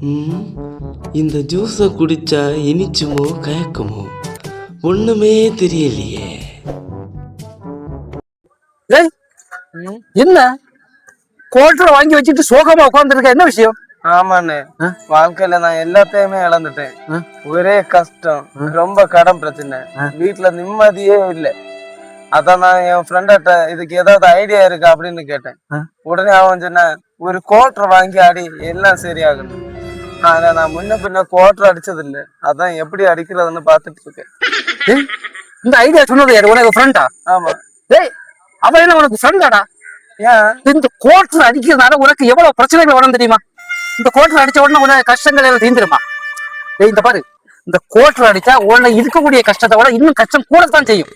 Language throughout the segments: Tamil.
ம், இந்த ஜூஸை குடிச்சா இனிச்சுமோ கயக்குமோ ஒண்ணுமே தெரியலையே. ஏய் என்ன கோட்டரை வாங்கி வச்சுட்டு சோகமா உட்காந்துருக்க, என்ன விஷயம்? ஆமாண்ணே, வாழ்க்கையில நான் எல்லாத்தையுமே இழந்துட்டேன். ஒரே கஷ்டம், ரொம்ப கடன் பிரச்சனை, வீட்டுல நிம்மதியே இல்லை. அதான் நான் என் ஃப்ரெண்ட இதுக்கு ஏதாவது ஐடியா இருக்கா அப்படின்னு கேட்டேன். உடனே அவன் சொன்ன, ஒரு கோட்டரை வாங்கி அடி எல்லாம் சரியாகணும். ஆனா நான் முன்ன பின்ன கோட்டரை அடிச்சது இல்லை, அதான் எப்படி அடிக்கிறதுன்னு பாத்துட்டு இருக்கேன். இந்த ஐடியா சொன்னது யாரு? உனக்கு ஃப்ரெண்டா? ஆமா. ஏய், அவன் என்ன உனக்கு ஃப்ரெண்டாடா? ஏன் இந்த கோட்டரை அடிக்கிறதுனால உனக்கு எவ்வளவு பிரச்சனைகள் வரும் தெரியுமா? இந்த கோட்டரை அடிச்ச உடனே உனக்கு கஷ்டங்கள் எல்லாம் தீந்துருமா? ஏய், இந்த பாரு, இந்த கோட்டரை அடிச்சா உன்னை இருக்கக்கூடிய கஷ்டத்தை விட இன்னும் கஷ்டம் கூடத்தான் செய்யும்.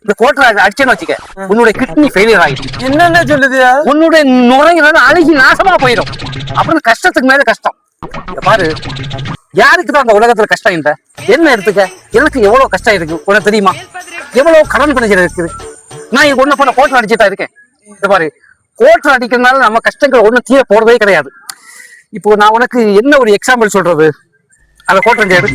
இந்த கோட்டரை அடிச்சேன்னு வச்சுக்க, உன்னுடைய கிட்னி ஃபெயிலியர் ஆகிடும். என்னென்ன சொல்லுதியா? உன்னுடைய நுரையீரல் அழுகி நாசமா போயிடும். அப்புறம் கஷ்டத்துக்கு மேல கஷ்டம். பாரு, யாருக்குதான் அந்த உலகத்துல கஷ்டம் இல்லை? என்ன எடுத்துக்க, எனக்கு எவ்வளவு கஷ்டம் இருக்கு உனக்கு தெரியுமா? எவ்வளவு கடன் பிரச்சனை இருக்குது. நான் இங்க ஒண்ணு போன கோட்டரை அடிச்சுட்டா இருக்கேன். இந்த பாரு, கோட்டரை அடிக்கிறதுனால நம்ம கஷ்டங்கள் ஒண்ணும் தீர போறதே கிடையாது. இப்போ நான் உனக்கு என்ன ஒரு எக்ஸாம்பிள் சொல்றது, அந்த கோட்டரை கேடு.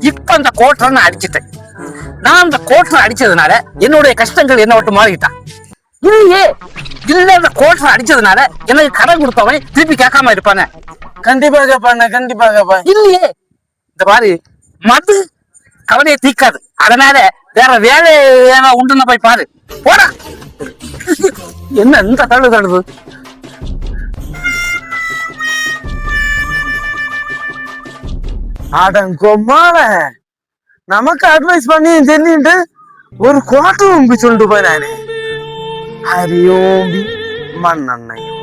இப்ப அந்த கோட்டரை நான் அடிச்சுட்டேன். நான் அந்த கோட்டரை அடிச்சதுனால என்னுடைய கஷ்டங்கள் என்ன விட்டு மாறிட்டான் இல்லையே. இல்ல, அந்த கோட்டரை அடிச்சதுனால எனக்கு கடன் கொடுத்தவன் திருப்பி கேட்காம இருப்பானே? கண்டிப்பா கேப்பாண்ணே, கண்டிப்பா கேப்பா. இல்லையே. இந்த மாதிரி மது கவலையை தீக்காது. அதனால வேற வேலை உண்டுன்னு போய் பாரு. போடா. என்ன இந்த தழுது? அடங்கொம்மால நமக்கு அட்வைஸ் பண்ணி தெரிஞ்சுட்டு ஒரு கோட்டை சொல்லிட்டு போய் நானே. ஹரியோம்பி மண்ணெண்ணையும்